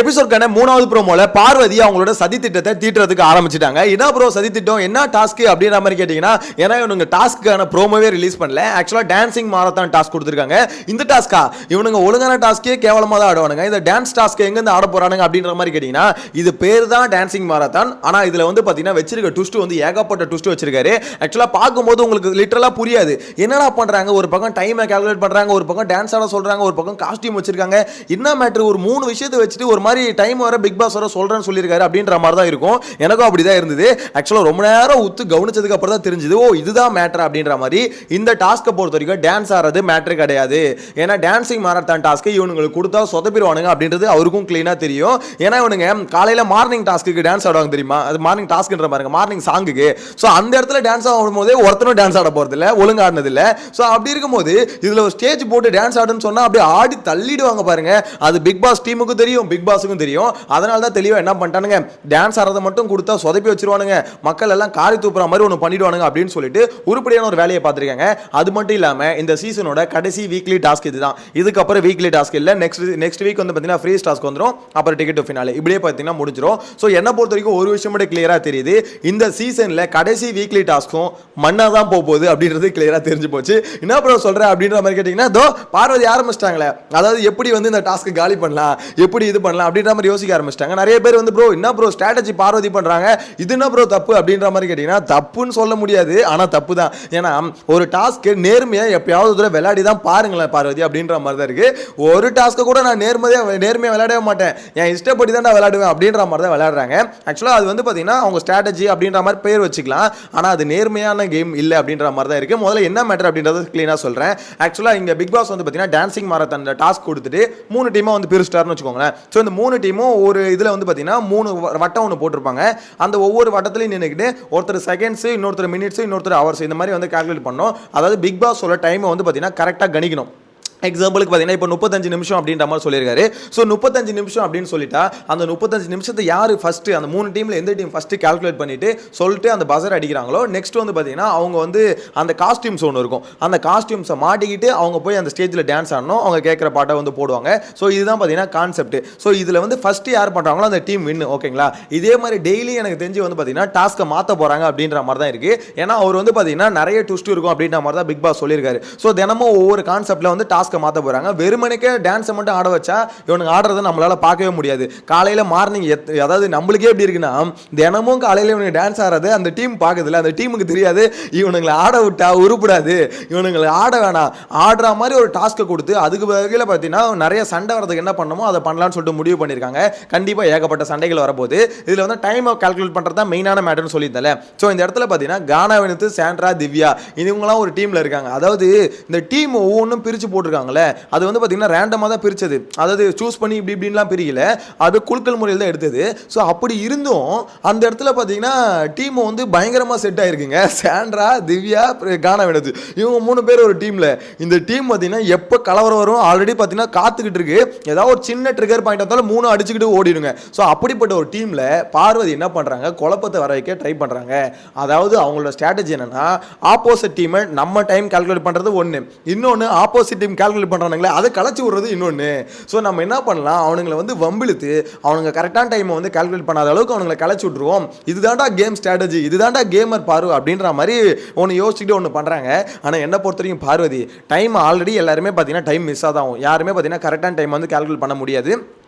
எபிசோட்கான 3வது ப்ரோமோல பார்வதி அவங்களோட சதி திட்டத்தை தீட்டுறதுக்கு ஆரம்பிச்சிட்டாங்க. என்ன ப்ரோ சதி திட்டம், என்ன டாஸ்க் அப்படின்ற மாதிரி கேட்டீங்கன்னா, ஏன்னா இவனுங்க டாஸ்க்கான ப்ரோமோவே ரிலீஸ் பண்ணல. ஆக்சுவலா டான்சிங் மாரத்தான் டாஸ்க் கொடுத்துருக்காங்க. இந்த டாஸ்கா இவனுங்க ஒழுங்கான டாஸ்க்கே கேவலமா தான் ஆடுவானுங்க. இந்த டான்ஸ் டாஸ்க் எங்க இருந்து ஆட போறானுங்க அப்படின்ற மாதிரி கேட்டீங்கன்னா, இது பேர் தான் டான்சிங் மாரத்தான். ஆனா இதுல வந்து பாத்தீங்கன்னா வச்சிருக்க ட்விஸ்ட் வந்து ஏகப்பட்ட ட்விஸ்ட் வச்சிருக்காரு. ஆக்சுவலா பார்க்கும்போது உங்களுக்கு லிட்டரலா புரியாது என்னடா பண்றாங்க. ஒரு பக்கம் டைமை கால்குலேட் பண்றாங்க, ஒரு பக்கம் டான்ஸ் ஆட சொல்றாங்க, ஒரு பக்கம் காஸ்டியூம் வச்சிருக்காங்க. என்ன மேட்டர், ஒரு 3 விஷயத்தை வச்சுட்டு ஒரு மாதிரி டைம் வர பிக் பாஸ் வர சொல்றேன்னு சொல்லியிருக்காரு அப்படின்ற மாதிரி தான் இருக்கும். எனக்கும் அப்படிதான் இருந்தது. ஆக்சுவலா ரொம்ப நேரம் உத்து கவனிச்சதுக்கு அப்புறம் தான் தெரிஞ்சது, ஓ இதுதான் மேட்டர் அப்படின்ற மாதிரி. இந்த டாஸ்க்கை பொறுத்த வரைக்கும் டான்ஸ் ஆடுறது மேட்டர் கிடையாது. ஏன்னா டான்சிங் மாரத்தான் டாஸ்க் இவனுங்களுக்கு கொடுத்தா சொதப்பிடுவானுங்க அப்படின்றது அவருக்கும் கிளீனா தெரியும். ஏன்னா இவனுங்க காலையில மார்னிங் டாஸ்க்கு டான்ஸ் ஆடுவாங்க தெரியுமா, அது மார்னிங் டாஸ்க்ன்ற பாருங்க, மார்னிங் சாங்குக்கு. ஸோ அந்த இடத்துல டான்ஸ் ஆடும்போதே ஒருத்தனும் டான்ஸ் ஆட போறது இல்லை, ஒழுங்கு ஆடினது இல்லை. ஸோ அப்படி இருக்கும்போது இதுல ஒரு ஸ்டேஜ் போட்டு டான்ஸ் ஆடுன்னு சொன்னா அப்படியே ஆடி தள்ளிடுவாங்க பாருங்க. அது பிக் பாஸ் டீமுக்கும் தெரியும், பிக் பாஸுக்கும் தெரியும். அதனால தான் தெளிவா என்ன பண்ணிட்டானுங்க, டான்ஸ் ஆடுறத மட்டும் கொடுத்தா சொதப்பி வச்சிருவானுங்க, மக்கள் எல்லாம் காரி தூப்புற மாதிரி ஒன்று பண்ணிடுவானுங்க அப்படின்னு சொல்லிட்டு உருப்படியான ஒரு வேலையை பார்த்துருக்காங்க. அது மட்டும் இல்லாம இந்த சீசனோட கடைசி வீக்லி டாஸ்க் இதுதான். இதுக்கப்புறம் வீக்லி டாஸ்க் இல்லை, நெக்ஸ்ட் வீக் வந்து பார்த்தீங்கன்னா ஃப்ரீ டாஸ்க் வந்துடும், அப்புறம் டிக்கெட் டு ஃபினாலே இப்படியே பார்த்தீங்கன்னா முடிஞ்சிடும். ஸோ என்ன பொறுத்த வரைக்கும் ஒரு விஷயம் மட்டும் கிளியரா தெரியுது, இந்த சீசன்ல கடைசி வீக்லி டாஸ்க்கும் மண்ணா தான் போகுது அப்படின்றது கிளியரா தெரிஞ்சு போச்சு. என்ன ப்ரோ சொல்ற அப்படின்ற மாதிரி கேட்டீங்கன்னா, தோ பார்வதி ஆரம்பிச்சிட்டாங்களே, அதாவது எப்படி வந்து இந்த டாஸ்க் காலி பண்ணலாம், எப்படி இது பண்ணலாம் அப்படின்ற மாதிரி யோசிக்க ஆரம்பிச்சிட்டாங்க. நிறைய பேர் வந்து ப்ரோ என்ன ப்ரோ ஸ்ட்ராட்டஜி பார்வதி பண்றாங்க, இது என்ன ப்ரோ தப்பு அப்படின்ற மாதிரி கேட்டீங்கன்னா, தப்புன்னு சொல்ல முடியாது, ஆனா தப்பு தான். ஏன்னா ஒரு டாஸ்க் நேர்மையா எப்பயாவது தூரம் விளையாடி தான் பாருங்களேன் பார்வதி அப்படின்ற மாதிரி தான் இருக்கு. ஒரு டாஸ்க்கு கூட நான் நேர்மையா விளையாடவே மாட்டேன், என் இஷ்டப்படி தான் நான் விளையாடுவேன் அப்படின்ற மாதிரி தான் விளையாடுறாங்க. ஆக்சுவலா அது வந்து பாத்தீங்கன்னா அவங்க ஸ்ட்ராட்டஜி அப்படின்ற மாதிரி பேர் வச்சுக்கலாம், ஆனா அது நேர்மையான கேம் இல்லை அப்படின்ற மாதிரி தான் இருக்கு. முதல்ல என்ன மேட்டர் அப்படின்றத கிளீனா சொல்றேன். ஆக்சுவலா இங்க பிக் பாஸ் வந்து பாத்தீங்கன்னா டான்சிங் மாரத்தான் டாஸ்க் கொடுத்துட்டு 3 டீமா வந்து பிரிச்சுட்டாருன்னு வச்சுக்கோங்களேன். ஸோ இந்த 3 டீமும் ஒரு இதுல வந்து பாத்தீங்கன்னா 3 வட்டம் ஒன்று போட்டிருப்பாங்க. அந்த ஒவ்வொரு வட்டத்திலையும் நின்றுக்கிட்டு ஒருத்தர் செகண்ட்ஸ், இன்னொருத்தர் மினிட்ஸ், இன்னொருத்தர் ஹவர்ஸ், இந்த மாதிரி வந்து கால்குலேட் பண்ணணும். அதாவது பிக் பாஸ் சொல்ல டைமை வந்து பாத்தீங்கன்னா கரெக்டா கணிக்கணும். எக்ஸாம்பிளுக்கு பார்த்தீங்கன்னா இப்போ 35 நிமிஷம் அப்படின்ற மாதிரி சொல்லியிருக்காரு. ஸோ 35 நிமிஷம் அப்படின்னு சொல்லிட்டா அந்த 35 நிமிஷத்தை யார் ஃபஸ்ட்டு, அந்த 3 டீமில் எந்த டீம் ஃபஸ்ட்டு கால்குலேட் பண்ணிட்டு சொல்லிட்டு அந்த பஸர் அடிக்கிறாங்களோ, நெக்ஸ்ட் வந்து பார்த்தீங்கன்னா அவங்க வந்து அந்த காஸ்டியூம்ஸ் ஒன்று இருக்கும், அந்த காஸ்டியூம்ஸை மாட்டிக்கிட்டு அவங்க போய் அந்த ஸ்டேஜில் டான்ஸ் ஆடணும், அவங்க கேட்குற பாட்டை வந்து போடுவாங்க. ஸோ இதுதான் பார்த்தீங்கன்னா கான்செப்ட். ஸோ இதில் வந்து ஃபஸ்ட்டு யார் பண்ணுறாங்களோ அந்த டீம் வின். ஓகேங்களா, இதே மாதிரி டெய்லி எனக்கு தெரிஞ்சு வந்து பார்த்தீங்கன்னா டாஸ்க்கை மாற்ற போகிறாங்க அப்படின்ற மாதிரி தான் இருக்குது. ஏன்னா அவர் வந்து பார்த்தீங்கன்னா நிறைய ட்விஸ்ட் இருக்கும் அப்படின்ற மாதிரி தான் பிக் பாஸ் சொல்லியிருக்காரு. ஸோ தினமும் ஒவ்வொரு கான்செப்டில் வந்து டாஸ்க்கை மாற்ற போறாங்க. வெறுமனே டான்ஸை மட்டும் ஆட வச்சா இவனுக்கு ஆடுறதை நம்மளால பார்க்கவே முடியாது. காலையில மார்னிங் அதாவது நம்மளுக்கே எப்படி இருக்குன்னா, தினமும் காலையில இவனுக்கு டான்ஸ் ஆடுறது அந்த டீம் பார்க்குதுல, அந்த டீமுக்கு தெரியாது இவனுங்களை ஆட விட்டா உருப்படாது, இவனுங்களை ஆட வேணாம், ஆடுற மாதிரி ஒரு டாஸ்க்கை கொடுத்து அதுக்கு வகையில் பார்த்தீங்கன்னா நிறைய சண்டை வரதுக்கு என்ன பண்ணணுமோ அதை பண்ணலாம்னு சொல்லிட்டு முடிவு பண்ணியிருக்காங்க. கண்டிப்பாக ஏகப்பட்ட சண்டைகள் வரப்போகுது. இதில் வந்து டைமை கால்குலேட் பண்ணுறது தான் மெயினான மேட்டர்னு சொல்லியிருந்தேன். ஸோ இந்த இடத்துல பார்த்தீங்கன்னா கானா வினத்து, சாண்ட்ரா, திவ்யா இவங்களாம் ஒரு டீமில் இருக்காங்க. அதாவது இந்த டீம் ஒவ்வொன்றும் பிரித்து போட்டிருக்காங்களே, அது வந்து பார்த்தீங்கன்னா ரேண்டமாக தான் பிரித்தது, அதாவது சூஸ் பண்ணி இப்படி இப்படின்லாம் பிரிக்கல, அது குழுக்கள் முறையில் தான் எடுத்தது. ஸோ அப்படி இருந்தும் அந்த இடத்துல பார்த்தீங்கன்னா டீம் வந்து பயங்கரமாக செட் ஆகிருக்குங்க. சாண்ட்ரா, திவ்யா, கானா வினத்து இவங்க 3 பேர் ஒரு டீமில். இந்த டீம் பார்த்தீங்கன்னா எப்போ கலவரம் வரும் ஆல்ரெடி பார்த்தீங்கன்னா காத்துக்கிட்டு இருக்கு, ஏதாவது ஒரு சின்ன ட்ரிகர் பாயிண்ட் வந்தாலும் 3 அடிச்சுக்கிட்டு ஓடிடுங்க. ஸோ அப்படிப்பட்ட ஒரு டீமில் பார்வதி என்ன பண்ணுறாங்க, குழப்பத்தை வர வைக்க ட்ரை பண்ணுறாங்க. அதாவது அவங்களோட ஸ்ட்ராட்டஜி என்னன்னா, ஆப்போசிட் டீமை நம்ம டைம் கால்குலேட் பண்ணுறது ஒன்று, இன்னொன்று ஆப்போசிட் டீம் கால்குலேட் பண்ணுறாங்களே அதை கலைச்சி விடுறது இன்னொன்று. ஸோ நம்ம என்ன பண்ணலாம், அவனுங்களை வந்து வம்பிழுத்து அவனுங்க கரெக்டான டைமை வந்து கால்குலேட் பண்ணாத அளவுக்கு அவனுங்களை கலைச்சி விட்டுருவோம். இதுதான்டா கேம் ஸ்ட்ராட்டஜி, இதுதான்டா கேமர் பார்வை அப்படின்ற மாதிரி ஒன்று யோசிச்சுக்கிட்டு ஒன்று பண்ணுறாங்க. ஆனால் என்ன பொறுத்த வரைக்கும் பார்வதி டைம் ஆல்ரெடி எல்லாருமே பார்த்தீங்கன்னா டைம் மிஸ் ஆகும், யாருமே பார்த்தீங்கன்னா கரெக்டான டைம் வந்து கால்குலேட் பண்ண முடியாது,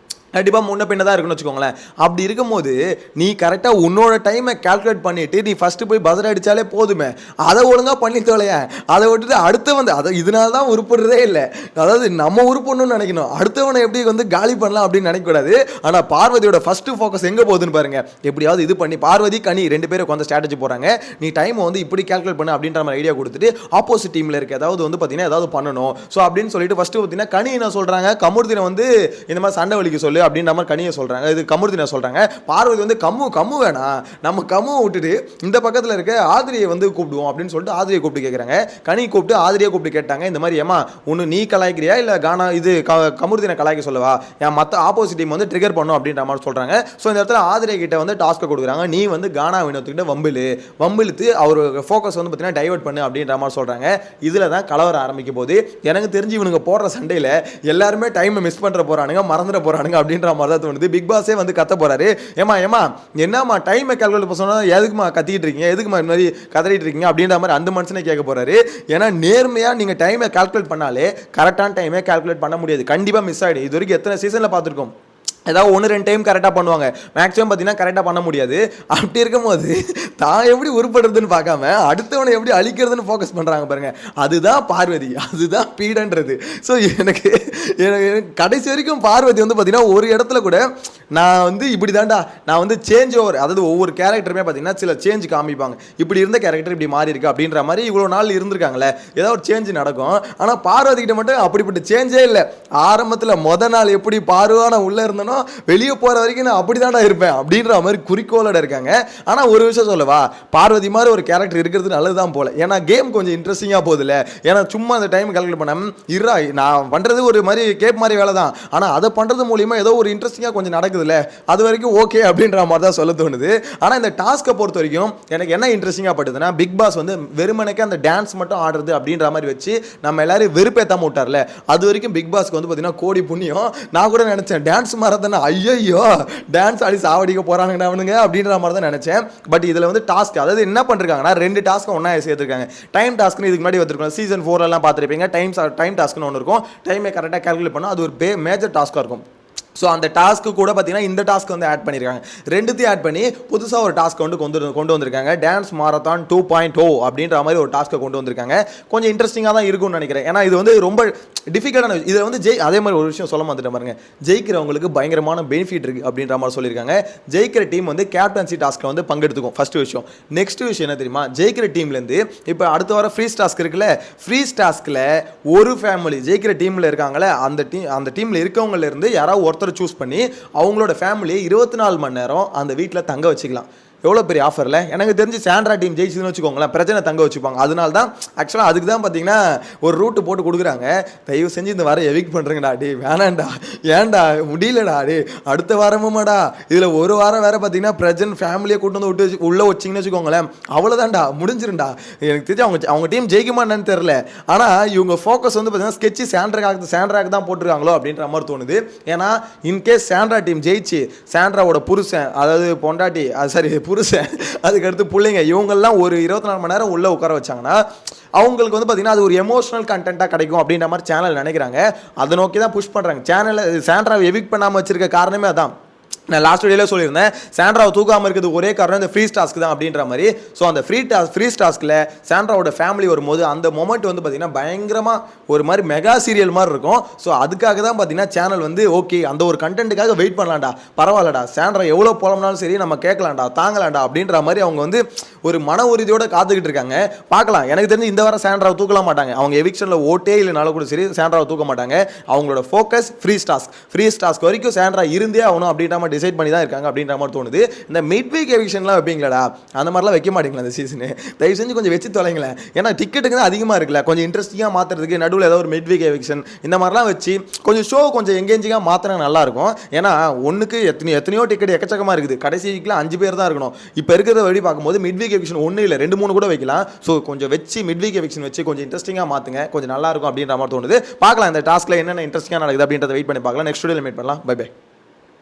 கண்டிப்பாக முன்ன பின்ன தான் இருக்குன்னு வச்சுக்கோங்களேன். அப்படி இருக்கும்போது நீ கரெக்டாக உன்னோட டைமை கால்குலேட் பண்ணிவிட்டு நீ ஃபஸ்ட்டு போய் பஸர் அடித்தாலே போதுமே, அதை ஒழுங்காக பண்ணி தொலைய, அதை விட்டுட்டு அடுத்து வந்து அதை இதனால தான் உருப்படுறதே இல்லை. அதாவது நம்ம உருப்படணும்னு நினைக்கணும், அடுத்தவனை எப்படி வந்து காலி பண்ணலாம் அப்படின்னு நினைக்கக்கூடாது. ஆனால் பார்வதியோட ஃபஸ்ட்டு ஃபோக்கஸ் எங்கே போகுதுன்னு பாருங்கள். எப்படியாவது இது பண்ணி பார்வதி கனி 2 பேரும் கொஞ்சம் ஸ்ட்ராட்டஜி போகிறாங்க, நீ டைமை வந்து இப்படி கால்குலேட் பண்ணு அப்படின்ற மாதிரி ஐடியா கொடுத்துட்டு ஆப்போசிட் டீமில் இருக்க ஏதாவது வந்து பார்த்தீங்கன்னா ஏதாவது பண்ணணும். ஸோ அப்படின்னு சொல்லிட்டு ஃபஸ்ட்டு பார்த்தீங்கன்னா கனி என்ன சொல்கிறாங்க, கமுர்தினை வந்து இந்த மாதிரி சண்டை வலிக்க சொல்லு அப்படின்ற மாதிரி கனியை சொல்றாங்க, இது கமுர்தினை சொல்றாங்க. பார்வதி வந்து கம்மு வேணாம், நம்ம கம்முவை விட்டுட்டு இந்த பக்கத்தில் இருக்க ஆதிரியை வந்து கூப்பிடுவோம் அப்படின்னு சொல்லிட்டு ஆதிரியை கூப்பிட்டு கேட்குறாங்க. கனி கூப்பிட்டு ஆதிரியை கூப்பிட்டு கேட்டாங்க, இந்த மாதிரி ஏமா ஒன்று நீ கலாய்க்கிறியா இல்லை கானா இது கமுர்தினை கலாய்க்க சொல்லவா, என் மற்ற ஆப்போசிட் டீம் வந்து ட்ரிகர் பண்ணும் அப்படின்ற மாதிரி சொல்றாங்க. ஸோ இந்த இடத்துல ஆதிரியை கிட்ட வந்து டாஸ்க்கை கொடுக்குறாங்க, நீ வந்து கானா வினோத்துக்கிட்ட வம்பிழுத்து அவர் ஃபோக்கஸ் வந்து பார்த்தீங்கன்னா டைவர்ட் பண்ணு அப்படின்ற மாதிரி சொல்றாங்க. இதில் தான் கலவரம் ஆரம்பிக்க போது. எனக்கு தெரிஞ்சு இவனுங்க போடுற சண்டையில் எல்லாருமே டைமை மிஸ் பண்ணுற போறானுங்க, மறந்துட போறானுங்க அப்படின்னு அப்படின்ற மாதிரி தான் தோணுது. பிக் பாஸே வந்து கத்த போறாரு, ஏமா என்னம்மா டைமை கால்குலேட் பண்ண சொன்னா எதுக்குமா கத்திட்டு இருக்கீங்க, எதுக்குமா இந்த மாதிரி கதறிட்டு இருக்கீங்க அப்படின்ற மாதிரி அந்த மனுஷனே கேட்க போறாரு. ஏன்னா நேர்மையாக நீங்கள் டைமை கால்குலேட் பண்ணாலே கரெக்டான டைமே கால்குலேட் பண்ண முடியாது, கண்டிப்பாக மிஸ் ஆகிடும். இது வரைக்கும் எத்தனை சீசனில் பார்த்துருக்கோம், ஏதாவது 1-2 டைம் கரெக்டாக பண்ணுவாங்க, மேக்ஸிமம் பார்த்தீங்கன்னா கரெக்டாக பண்ண முடியாது. அப்படி இருக்கும்போது தான் எப்படி உருப்படுறதுன்னு பார்க்காம அடுத்தவனை எப்படி அழிக்கிறதுன்னு ஃபோக்கஸ் பண்ணுறாங்க பாருங்க, அதுதான் பார்வதி, அதுதான் பீடன்றது. ஸோ எனக்கு கடைசி வரைக்கும் பார்வதி வந்து பார்த்தீங்கன்னா ஒரு இடத்துல கூட நான் வந்து இப்படி தாண்டா நான் வந்து சேஞ்ச் ஓவர், அதாவது ஒவ்வொரு கேரக்டருமே பார்த்தீங்கன்னா சில சேஞ்ச் காமிப்பாங்க, இப்படி இருந்த கேரக்டர் இப்படி மாறி இருக்கு அப்படின்ற மாதிரி இவ்வளோ நாள் இருந்திருக்காங்களே, ஏதாவது ஒரு சேஞ்ச் நடக்கும். ஆனால் பார்வதி கிட்ட மட்டும் அப்படிப்பட்ட சேஞ்சே இல்லை. ஆரம்பத்தில் நாள் எப்படி பார்வான உள்ளே இருந்தனோ வெளியே போற வரைக்கும் நான் அப்படிதான்டா இருப்பேன் அப்படின்ற மாதிரி குறிக்கோளோட இருக்காங்க. ஆனா ஒரு விஷயம் சொல்லவா, பார்வதி மாதிரி ஒரு கேரக்டர் இருக்கிறது நல்லதுதான் போல. ஏன்னா கேம் கொஞ்சம் இன்ட்ரெஸ்டிங்கா போகுதுல. ஏன்னா சும்மா அந்த டைம் கால்குலேட் பண்ண இருறா நான் பண்றது ஒரு மாதிரி கேப் மாதிரி வேலை தான், ஆனா அதை பண்றது மூலியமா ஏதோ ஒரு இன்ட்ரெஸ்டிங்கா கொஞ்சம் நடக்குதுல்ல, அது வரைக்கும் ஓகே அப்படின்ற மாதிரி தான் சொல்ல தோணுது. ஆனா இந்த டாஸ்கை பொறுத்த வரைக்கும் எனக்கு என்ன இன்ட்ரெஸ்டிங்கா பட்டுதுன்னா, பிக் பாஸ் வந்து வெறுமனைக்கு அந்த டான்ஸ் மட்டும் ஆடுறது அப்படின்ற மாதிரி வச்சு நம்ம எல்லாரும் வெறுப்பேத்தாம விட்டார்ல, அது வரைக்கும் பிக் பாஸ்க்கு வந்து பார்த்தீங்கன்னா கோடி புண்ணியம். நான் கூட நினைச்சேன் டான்ஸ் மாதிரி ஐயோ டான்ஸ் ஆடி சாவடிக்க போறானுங்க அவனுங்க அப்படின்ற மாதிரி தான் நினைச்சேன். பட் இதுல வந்து டாஸ்க், அதாவது என்ன பண்ணிருக்காங்கன்னா 2 டாஸ்க் ஒண்ணா சேர்த்துருக்காங்க. டைம் டாஸ்க்னு இதுக்கு முன்னாடி வந்துருக்கோம், சீசன் 4 எல்லாம் பார்த்துருப்பீங்க. டைம் டாஸ்க்னு ஒன்று இருக்கும், டைமை கரெக்டாக கால்குலேட் பண்ணால் அது ஒரு மேஜர் டாஸ்காக இருக்கும். ஸோ அந்த டாஸ்க்கு கூட பார்த்தீங்கன்னா இந்த டாஸ்க் வந்து ஆட் பண்ணியிருக்காங்க, ரெண்டுத்தையும் ஆட் பண்ணி புதுசாக ஒரு டாஸ்க் வந்து கொண்டு வந்திருக்காங்க. டான்ஸ் மாரத்தான் 2.0 அப்படின்ற மாதிரி ஒரு டாஸ்க்கை கொண்டு வந்திருக்காங்க. கொஞ்சம் இன்ட்ரெஸ்டிங்காக தான் இருக்கும்னு நினைக்கிறேன். ஏன்னா இது வந்து ரொம்ப டிஃபிகல்ட்டான, இதை வந்து அதே மாதிரி ஒரு விஷயம் சொல்ல மாட்டேன் பாருங்க, ஜெயிக்கிறவங்களுக்கு பயங்கரமான பெனிஃபிட் இருக்குது அப்படின்ற மாதிரி சொல்லியிருக்காங்க. ஜெயிக்கிற டீம் வந்து கேப்டன்சி டாஸ்க்கில் வந்து பங்கெடுத்துக்கும், ஃபர்ஸ்ட் விஷயம். நெக்ஸ்ட் விஷயம் என்ன தெரியுமா, ஜெயிக்கிற டீம்லேருந்து இப்போ அடுத்த வாரம் ஃப்ரீஸ் டாஸ்க் இருக்குல்ல, ஃப்ரீஸ் டாஸ்கில் ஒரு ஃபேமிலி ஜெயிக்கிற டீமில் இருக்காங்களே அந்த டீமில் இருக்கவங்கலேருந்து யாராவது ஒருத்தர் சூஸ் பண்ணி அவங்களோட ஃபேமிலியை 24 மணி நேரம் அந்த வீட்டில் தங்க வச்சுக்கலாம். எவ்வளோ பெரிய ஆஃபரில். எனக்கு தெரிஞ்சு சாண்ட்ரா டீம் ஜெயிச்சுன்னு வச்சுக்கோங்களேன், பிரச்சனை தங்க வச்சுப்பாங்க. அதனால தான் ஆக்சுவலாக அதுக்கு தான் பார்த்தீங்கன்னா ஒரு ரூட்டு போட்டு கொடுக்குறாங்க. தயவு செஞ்சு இந்த வாரம் எவிக் பண்ணுறேங்கடா, டே வேணாண்டா, ஏன்டா முடியலடா, டே அடுத்த வாரமாடா, இதில் ஒரு வாரம் வேறு பார்த்தீங்கன்னா பிரஜன் ஃபேமிலியை கூட்டு வந்து விட்டு உள்ளே வச்சிங்கன்னு வச்சுக்கோங்களேன், அவ்வளோதான்டா முடிஞ்சிருண்டா. எனக்கு தெரிஞ்சு அவங்க டீம் ஜெயிக்குமான்னு தெரில, ஆனால் இவங்க ஃபோக்கஸ் வந்து பார்த்தீங்கன்னா ஸ்கெட்சு சாண்ட்ராக்கு தான் போட்டிருக்காங்களோ அப்படின்ற மாதிரி தோணுது. ஏன்னா இன்கேஸ் சாண்ட்ரா டீம் ஜெயிச்சு சாண்ட்ராவோட புருஷன், அதாவது பொண்டாட்டி, அது சரி புருஷன், அதுக்கடுத்து பிள்ளைங்க, இவங்கெல்லாம் ஒரு 24 மணி நேரம் உள்ளே உட்கார வச்சாங்கன்னா அவங்களுக்கு வந்து பார்த்தீங்கன்னா அது ஒரு எமோஷனல் கண்டென்ட்டாக கிடைக்கும் அப்படின்ற மாதிரி சேனல் நினைக்கிறாங்க. அதை நோக்கி தான் புஷ் பண்ணுறாங்க. சேனலில் சாண்ட்ராவை எவிக் பண்ணாமல் வச்சிருக்க காரணமே அதான். நான் லாஸ்ட் வீடியோவில் சொல்லியிருந்தேன், சாண்ட்ராவை தூக்காமல் இருக்கிறது ஒரே காரணம் இந்த ஃப்ரீஸ் டாஸ்க் தான் அப்படின்ற மாதிரி. ஸோ அந்த ஃப்ரீஸ் டாஸ்கில் சாண்ட்ராவோட ஃபேமிலி வரும்போது அந்த மொமெண்ட் வந்து பார்த்தீங்கன்னா பயங்கரமாக ஒரு மாதிரி மெகா சீரியல் மாதிரி இருக்கும். ஸோ அதுக்காக தான் பார்த்தீங்கன்னா சேனல் வந்து ஓகே அந்த ஒரு கண்டென்ட்டுக்காக வெயிட் பண்ணலாம்டா, பரவாயில்லடா, சாண்ட்ரா எவ்வளோ போலம்னாலும் சரி நம்ம கேட்கலாம்டா, தாங்கலாம்டா அப்படின்ற மாதிரி அவங்க வந்து ஒரு மன உறுதியோடு காத்துக்கிட்டு இருக்காங்க. பார்க்கலாம். எனக்கு தெரிஞ்சு இந்த வாரம் சாண்ட்ராவை தூக்கலாம் மாட்டாங்க. அவங்க எவிக்ஷனில் ஓட்டே இல்லைனாலும் கூட சரி சாண்ட்ராவை தூக்க மாட்டாங்க. அவங்களோட ஃபோக்கஸ் ஃப்ரீஸ் டாஸ்க் வரைக்கும் சாண்ட்ரா இருந்தே ஆகணும் அப்படின்ற மாதிரி டிசைட் பண்ணி தான் இருக்காங்க அப்படின்ற மாதிரி தோணுது. இந்த மிட் வீக் எவிக்ஷன்லாம் வைப்பீங்களா, அந்த மாதிரிலாம் வைக்க மாட்டீங்களா இந்த சீசனு? தயவு செஞ்சு கொஞ்சம் வச்சு தொலைங்களேன். ஏன்னா டிக்கெட்டுக்கு தான் அதிகமாக இருக்குல்ல, கொஞ்சம் இன்ட்ரெஸ்டிங்காக மாற்றுறதுக்கு நடுவில் ஏதோ ஒரு மிட் வீக் எவிக்ஷன் இந்த மாதிரிலாம் வச்சு கொஞ்சம் ஷோ கொஞ்சம் எங்கேஜிங்காக மாற்றினா நல்லாயிருக்கும். ஏன்னா ஒன்றுக்கு எத்தனையோ டிக்கெட் எக்கச்சக்கமாக இருக்குது. கடைசி வீக்கில் 5 பேர் தான் இருக்கணும். இப்போ இருக்கிறத வழி பார்க்கும்போது மிட் வீக் எவிக்ஷன் 1 இல்லை 2-3 கூட வைக்கலாம். ஸோ கொஞ்சம் வச்சு மிட் வீக் எவிக்ஷன் வச்சு கொஞ்சம் இன்ட்ரெஸ்டிங்காக மாற்றுங்க, கொஞ்சம் நல்லாயிருக்கும் அப்படின்ற மாதிரி தோணுது. பார்க்கலாம் இந்த டாஸ்க்கில் என்னென்ன இன்ட்ரெஸ்டிங்காக நடக்குது அப்படின்றத வெயிட் பண்ணி பார்க்கலாம். நெக்ஸ்ட் வீடியோவில் மீட் பண்ணலாம். Bye by.